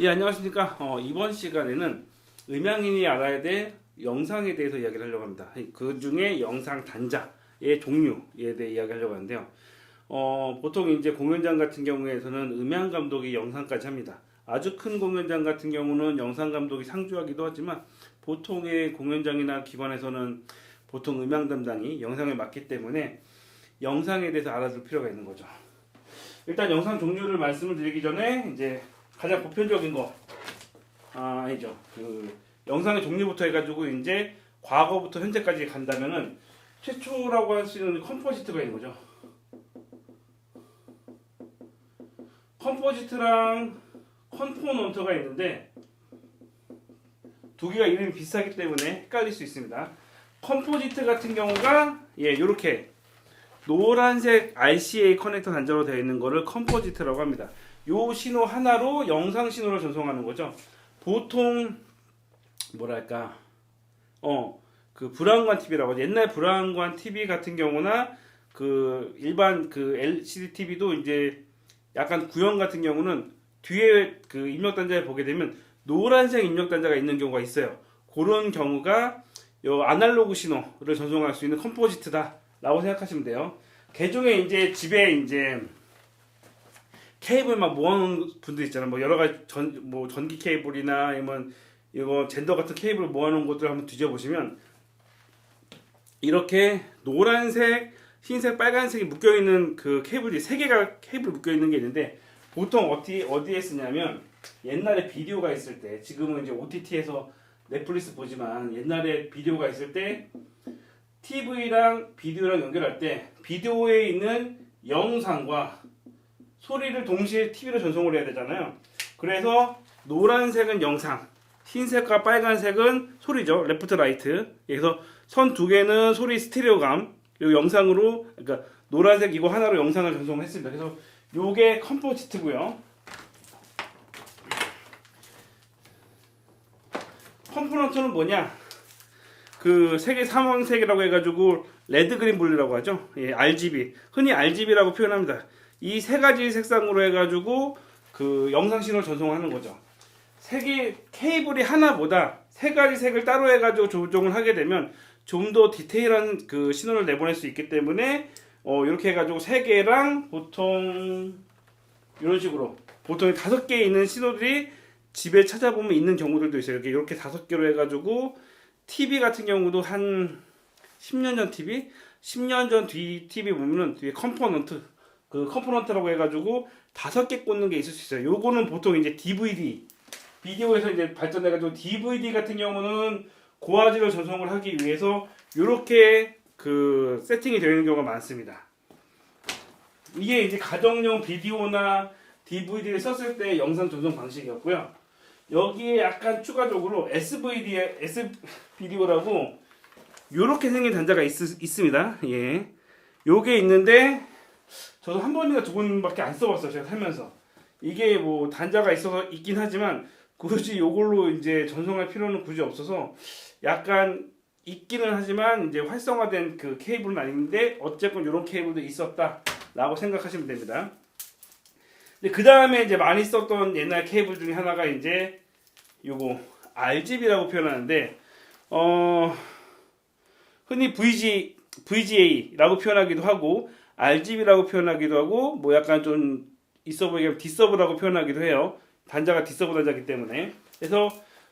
예, 안녕하십니까. 이번 시간에는 음향인이 알아야 될 영상에 대해서 이야기를 하려고 합니다. 그 중에 영상 단자의 종류에 대해 이야기하려고 하는데요. 보통 이제 공연장 같은 경우에서는 음향 감독이 영상까지 합니다. 아주 큰 공연장 같은 경우는 영상 감독이 상주하기도 하지만 보통의 공연장이나 기관에서는 보통 음향 담당이 영상을 맡기 때문에 영상에 대해서 알아둘 필요가 있는 거죠. 일단 영상 종류를 말씀을 드리기 전에 이제 가장 보편적인 거 아니죠. 그 영상의 종류부터 해가지고 이제 과거부터 현재까지 간다면은 최초라고 할 수 있는 컴포지트가 있는 거죠. 컴포지트랑 컴포넌트가 있는데 두 개가 이름이 비슷하기 때문에 헷갈릴 수 있습니다. 컴포지트 같은 경우가 이렇게 노란색 RCA 커넥터 단자로 되어 있는 거를 컴포지트라고 합니다. 요 신호 하나로 영상 신호를 전송하는 거죠. 보통 뭐랄까 그 브라운관 TV라고 하죠. 옛날 브라운관 TV 같은 경우나 그 일반 그 LCD TV도 이제 약간 구형 같은 경우는 뒤에 그 입력 단자에 보게 되면 노란색 입력 단자가 있는 경우가 있어요. 그런 경우가 요 아날로그 신호를 전송할 수 있는 컴포지트다라고 생각하시면 돼요. 개종에 이제 집에 이제 케이블 막 모아놓은 분들 있잖아요. 뭐 여러 가지 전기 케이블이나 아니면 이거 젠더 같은 케이블 모아놓은 것들 한번 뒤져보시면 이렇게 노란색, 흰색, 빨간색이 묶여있는 그 케이블이 세 개가 케이블 묶여있는 게 있는데 보통 어디에 쓰냐면 옛날에 비디오가 있을 때 지금은 이제 OTT에서 넷플릭스 보지만 옛날에 비디오가 있을 때 TV랑 비디오랑 연결할 때 비디오에 있는 영상과 소리를 동시에 TV로 전송을 해야 되잖아요. 그래서 노란색은 영상, 흰색과 빨간색은 소리죠. 레프트 라이트. 그래서 선 두 개는 소리 스테레오감, 요 영상으로 그러니까 노란색 이거 하나로 영상을 전송했습니다. 그래서 요게 컴포지트고요. 컴포넌트는 뭐냐? 그 색의 삼원색이라고 해가지고 레드, 그린, 블루라고 하죠. RGB. 흔히 RGB라고 표현합니다. 이 세 가지 색상으로 해가지고 그 영상 신호를 전송하는 거죠. 색이 케이블이 하나보다 세 가지 색을 따로 해가지고 조정을 하게 되면 좀 더 디테일한 그 신호를 내보낼 수 있기 때문에 이렇게 해가지고 세 개랑 보통 이런 식으로 보통 5개 있는 신호들이 집에 찾아보면 있는 경우들도 있어요. 이렇게 5개로 해가지고 TV 같은 경우도 한 10년 전 TV, 10년 전 뒤 TV 보면은 뒤에 컴포넌트라고 해가지고 5개 꽂는 게 있을 수 있어요. 요거는 보통 이제 DVD, 비디오에서 이제 발전해가지고 DVD 같은 경우는 고화질을 전송을 하기 위해서 요렇게 그 세팅이 되어 있는 경우가 많습니다. 이게 이제 가정용 비디오나 DVD를 썼을 때 영상 전송 방식이었고요. 여기에 약간 추가적으로 SVDO라고 요렇게 생긴 단자가 있습니다. 요게 있는데 저도 한 번이나 두 번밖에 안 써봤어요. 제가 살면서. 이게 뭐 단자가 있어서 있긴 하지만 굳이 요걸로 이제 전송할 필요는 굳이 없어서 약간 있기는 하지만 이제 활성화된 그 케이블은 아닌데 어쨌건 요런 케이블도 있었다라고 생각하시면 됩니다. 근데 그 다음에 이제 많이 썼던 옛날 케이블 중에 하나가 이제 요거 RGB라고 표현하는데 흔히 VGA라고 표현하기도 하고 RGB라고 표현하기도 하고 뭐 약간 좀 있어 보이게 디서브라고 표현하기도 해요. 단자가 디서브 단자이기 때문에. 그래서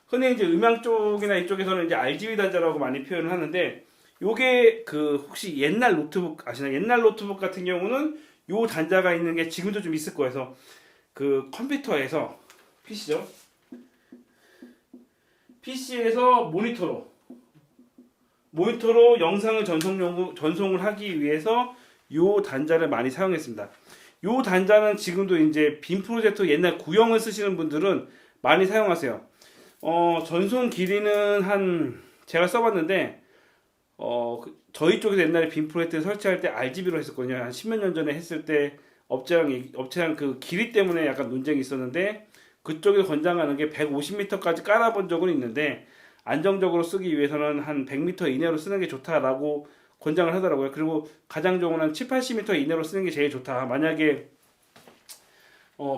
흔히 이제 음향 쪽이나 이쪽에서는 이제 RGB 단자라고 많이 표현을 하는데 요게 그 혹시 옛날 노트북 아시나요? 옛날 노트북 같은 경우는 요 단자가 있는 게 지금도 좀 있을 거예요. 그래서 그 컴퓨터에서 PC죠. PC에서 모니터로 영상을 전송을 하기 위해서 요 단자를 많이 사용했습니다. 요 단자는 지금도 이제 빔 프로젝터 옛날 구형을 쓰시는 분들은 많이 사용하세요. 전송 길이는 제가 써봤는데 저희 쪽에서 옛날에 빔 프로젝터 설치할 때 RGB로 했었거든요. 한 10몇 년 전에 했을 때 업체랑 그 길이 때문에 약간 논쟁이 있었는데 그쪽에서 권장하는 게 150m까지 깔아본 적은 있는데 안정적으로 쓰기 위해서는 한 100m 이내로 쓰는 게 좋다라고 권장을 하더라고요. 그리고 가장 좋은 한 7, 80m 이내로 쓰는 게 제일 좋다. 만약에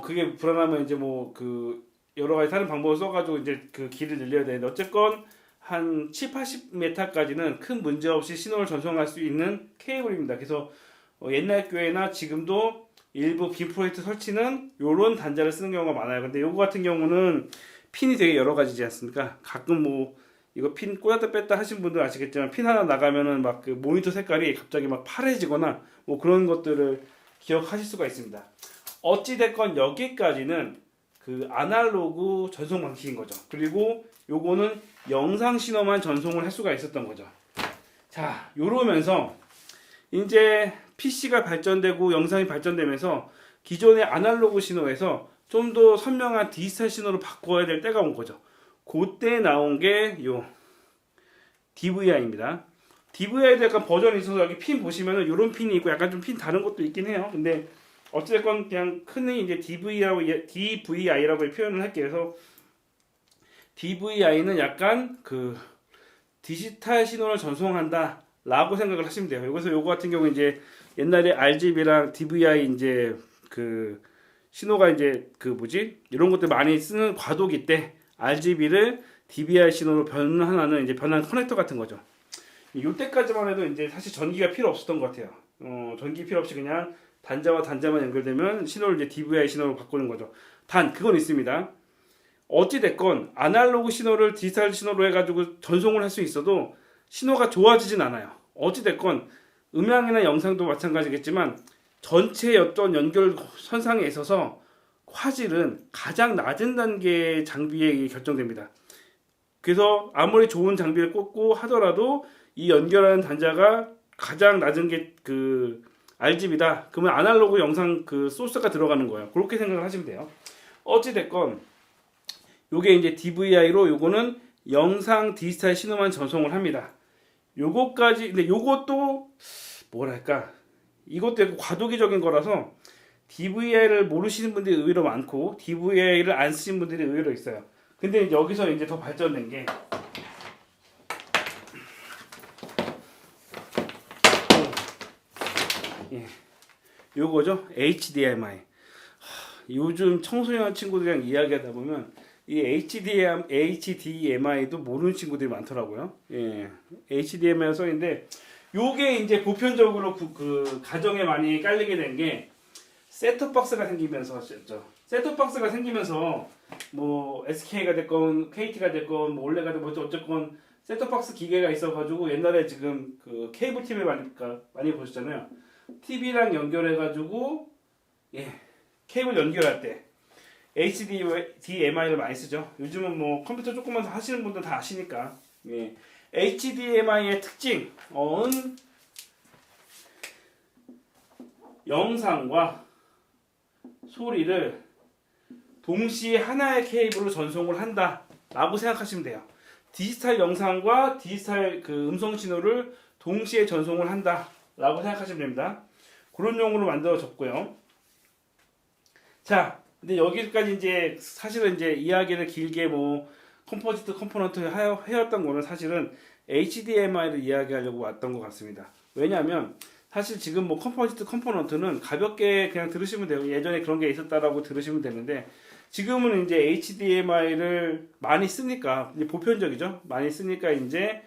그게 불안하면 이제 뭐 그 여러 가지 다른 방법을 써가지고 이제 그 길을 늘려야 되는데 어쨌건 한 7, 80m까지는 큰 문제 없이 신호를 전송할 수 있는 케이블입니다. 그래서 옛날 교회나 지금도 일부 빔 프로젝트 설치는 요런 단자를 쓰는 경우가 많아요. 근데 요거 같은 경우는 핀이 되게 여러 가지지 않습니까? 가끔 뭐 이거 핀 꽂았다 뺐다 하신 분들 아시겠지만 핀 하나 나가면은 막 그 모니터 색깔이 갑자기 막 파래지거나 뭐 그런 것들을 기억하실 수가 있습니다. 어찌 됐건 여기까지는 그 아날로그 전송 방식인 거죠. 그리고 요거는 영상 신호만 전송을 할 수가 있었던 거죠. 자, 요러면서 이제 PC가 발전되고 영상이 발전되면서 기존의 아날로그 신호에서 좀 더 선명한 디지털 신호로 바꿔야 될 때가 온 거죠. 그때 나온 게 요 DVI입니다. DVI도 약간 버전이 있어서 여기 핀 보시면은 요런 핀이 있고 약간 좀 핀 다른 것도 있긴 해요. 근데 어쨌건 그냥 흔히 이제 DVI라고 표현을 할게요. 그래서 DVI는 약간 그 디지털 신호를 전송한다 라고 생각을 하시면 돼요. 여기서 요거 같은 경우 이제 옛날에 RGB랑 DVI 이제 그 신호가 이제 그 뭐지 이런 것들 많이 쓰는 과도기 때 RGB를 DVI 신호로 변환하는 이제 변환 커넥터 같은 거죠. 이때까지만 해도 이제 사실 전기가 필요 없었던 것 같아요. 전기 필요 없이 그냥 단자와 단자만 연결되면 신호를 이제 DVI 신호로 바꾸는 거죠. 단 그건 있습니다. 어찌 됐건 아날로그 신호를 디지털 신호로 해가지고 전송을 할 수 있어도 신호가 좋아지진 않아요. 어찌 됐건 음향이나 영상도 마찬가지겠지만 전체 어떤 연결 선상에 있어서 화질은 가장 낮은 단계 장비에 결정됩니다. 그래서 아무리 좋은 장비를 꽂고 하더라도 이 연결하는 단자가 가장 낮은 게 그 RGB다. 그러면 아날로그 영상 그 소스가 들어가는 거예요. 그렇게 생각을 하시면 돼요. 어찌 됐건 요게 이제 DVI로 요거는 영상 디지털 신호만 전송을 합니다. 요거까지 근데 요것도 뭐랄까 이것도 약간 과도기적인 거라서 DVI를 모르시는 분들이 의외로 많고 DVI를 안 쓰신 분들이 의외로 있어요. 근데 여기서 이제 더 발전된 게 예, 요거죠. HDMI. 요즘 청소년 친구들이랑 이야기하다 보면 이 HDMI도 모르는 친구들이 많더라고요. 예, HDMI 써있는데 요게 이제 보편적으로 그 가정에 많이 깔리게 된 게 셋톱박스가 생기면서였죠. 셋톱박스가 생기면서 뭐 SK가 됐건 KT가 됐건 뭐 올레가 됐건 어쨌건 셋톱박스 기계가 있어가지고 옛날에 지금 그 케이블 TV 많이 보셨잖아요. TV랑 연결해가지고 예 케이블 연결할 때 HDMI를 많이 쓰죠. 요즘은 뭐 컴퓨터 조금만 하시는 분들 다 아시니까. 예. HDMI의 특징은 영상과 소리를 동시에 하나의 케이블로 전송을 한다라고 생각하시면 돼요. 디지털 영상과 디지털 그 음성 신호를 동시에 전송을 한다라고 생각하시면 됩니다. 그런 용으로 만들어졌고요. 자, 근데 여기까지 이제 사실은 이제 이야기를 길게 뭐 컴포지트 컴포넌트 해왔던 거는 사실은 HDMI를 이야기하려고 왔던 것 같습니다. 왜냐하면 사실 지금 뭐 컴포지트 컴포넌트는 가볍게 그냥 들으시면 되고 예전에 그런 게 있었다라고 들으시면 되는데 지금은 이제 HDMI를 많이 쓰니까 이제 보편적이죠. 많이 쓰니까 이제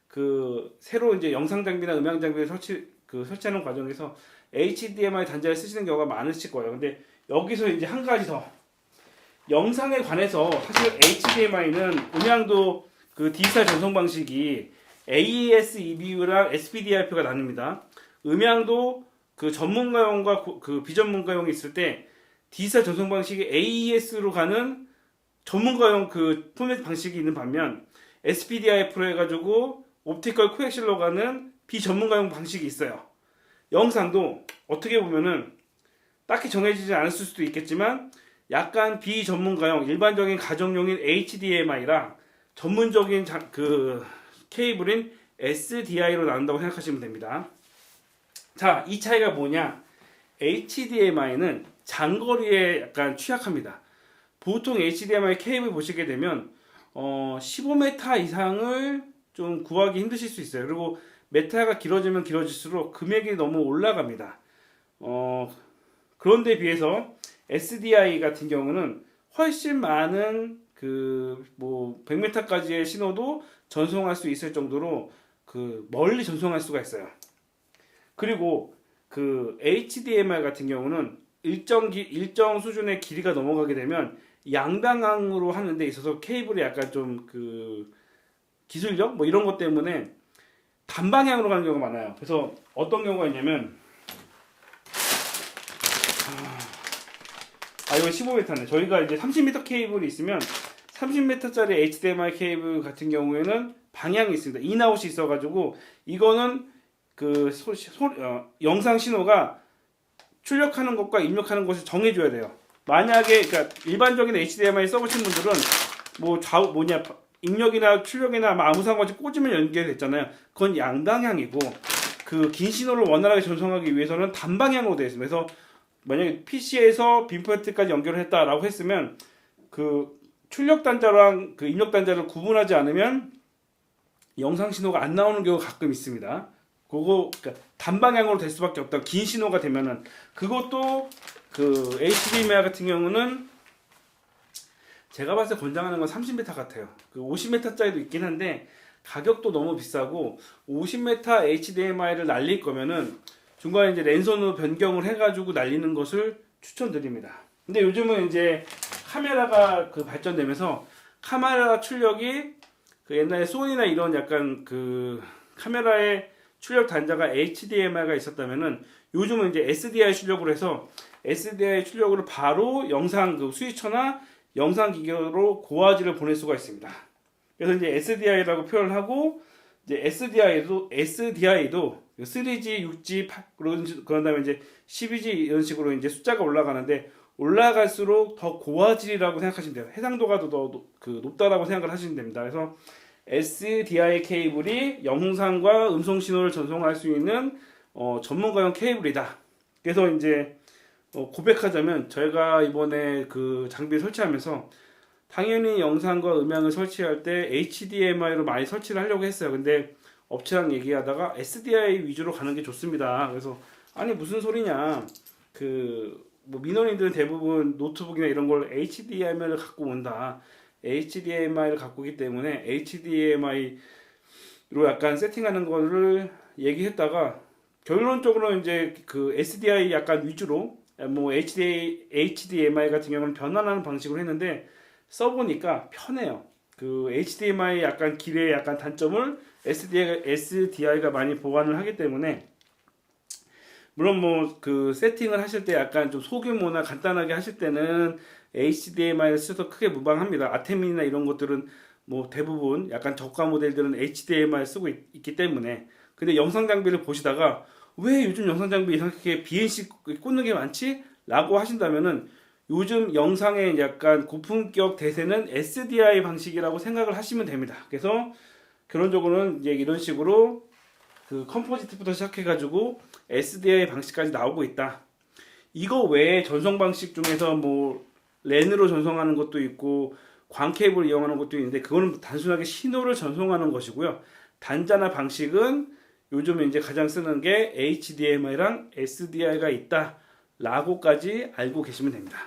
그 새로 이제 영상 장비나 음향 장비를 설치하는 과정에서 HDMI 단자를 쓰시는 경우가 많으실 거예요. 근데 여기서 이제 한 가지 더 영상에 관해서 사실 HDMI는 음향도 그 디지털 전송 방식이 AES EBU랑 SPDIF가 나뉩니다. 음향도 그 전문가용과 그 비전문가용이 있을 때 디지털 전송 방식이 AES로 가는 전문가용 그 포맷 방식이 있는 반면 SPDIF로 해가지고 옵티컬 코엑실로 가는 비전문가용 방식이 있어요. 영상도 어떻게 보면은 딱히 정해지지 않을 수도 있겠지만 약간 비전문가용 일반적인 가정용인 HDMI랑 전문적인 그 케이블인 SDI로 나눈다고 생각하시면 됩니다. 자, 이 차이가 뭐냐? HDMI는 장거리에 약간 취약합니다. 보통 HDMI 케이블 보시게 되면 15m 이상을 좀 구하기 힘드실 수 있어요. 그리고 메타가 길어지면 길어질수록 금액이 너무 올라갑니다. 그런데 비해서 SDI 같은 경우는 훨씬 많은 그 뭐 100m까지의 신호도 전송할 수 있을 정도로 그 멀리 전송할 수가 있어요. 그리고 그 HDMI 같은 경우는 일정 수준의 길이가 넘어가게 되면 양방향으로 하는 데 있어서 케이블이 약간 좀 그 기술력 뭐 이런 것 때문에 단방향으로 가는 경우가 많아요. 그래서 어떤 경우가 있냐면 이건 15m네. 저희가 이제 30m 케이블이 있으면 30m짜리 HDMI 케이블 같은 경우에는 방향이 있습니다. 인아웃이 있어가지고 이거는 그 영상 신호가 출력하는 것과 입력하는 것을 정해줘야 돼요. 만약에 그러니까 일반적인 HDMI 써보신 분들은 뭐 입력이나 출력이나 아무 상관없이 꽂으면 연결됐잖아요. 그건 양방향이고 그 긴 신호를 원활하게 전송하기 위해서는 단방향으로 되어 있습니다. 그래서 만약에 PC에서 빔포트까지 연결을 했다라고 했으면 그 출력 단자랑 그 입력 단자를 구분하지 않으면 영상 신호가 안 나오는 경우가 가끔 있습니다. 그거 그러니까 단방향으로 될 수밖에 없다. 긴 신호가 되면은 그것도 그 HDMI 같은 경우는 제가 봤을 때 권장하는 건 30m 같아요. 그 50m짜리도 있긴 한데 가격도 너무 비싸고 50m HDMI를 날릴 거면은 중간에 이제 랜선으로 변경을 해가지고 날리는 것을 추천드립니다. 근데 요즘은 이제 카메라가 그 발전되면서 카메라 출력이 그 옛날에 소니나 이런 약간 그 카메라의 출력 단자가 HDMI가 있었다면은 요즘은 이제 SDI 출력으로 해서 SDI 출력으로 바로 영상 그 스위처나 영상 기계로 고화질을 보낼 수가 있습니다. 그래서 이제 SDI라고 표현을 하고 이제 SDI도 3G, 6G, 8 그런 다음에 이제 12G 이런 식으로 이제 숫자가 올라가는데 올라갈수록 더 고화질이라고 생각하시면 돼요. 해상도가 더 높다라고 생각을 하시면 됩니다. 그래서 SDI 케이블이 영상과 음성 신호를 전송할 수 있는 전문가용 케이블이다. 그래서 이제 고백하자면 저희가 이번에 그 장비를 설치하면서 당연히 영상과 음향을 설치할 때 HDMI로 많이 설치를 하려고 했어요. 근데 업체랑 얘기하다가 SDI 위주로 가는 게 좋습니다. 그래서 아니 무슨 소리냐, 그 뭐 민원인들은 대부분 노트북이나 이런 걸 HDMI를 갖고 온다. HDMI를 갖고 오기 때문에 HDMI로 약간 세팅하는 거를 얘기했다가 결론적으로 이제 그 SDI 약간 위주로 뭐 HDMI 같은 경우는 변환하는 방식으로 했는데 써보니까 편해요. 그 HDMI 약간 길의 약간 단점을 SDI가 많이 보완을 하기 때문에 물론 뭐 그 세팅을 하실 때 약간 좀 소규모나 간단하게 하실 때는 HDMI를 써서 크게 무방합니다. 아테민이나 이런 것들은 뭐 대부분 약간 저가 모델들은 HDMI를 쓰고 있기 때문에. 근데 영상 장비를 보시다가 왜 요즘 영상 장비 이렇게 BNC 꽂는 게 많지? 라고 하신다면은 요즘 영상의 약간 고품격 대세는 SDI 방식이라고 생각을 하시면 됩니다. 그래서 결론적으로는 이제 이런 식으로 그 컴포지트부터 시작해가지고 SDI 방식까지 나오고 있다. 이거 외에 전송 방식 중에서 뭐 랜으로 전송하는 것도 있고 광 케이블 이용하는 것도 있는데 그거는 단순하게 신호를 전송하는 것이고요. 단자나 방식은 요즘 이제 가장 쓰는 게 HDMI랑 SDI가 있다 라고까지 알고 계시면 됩니다.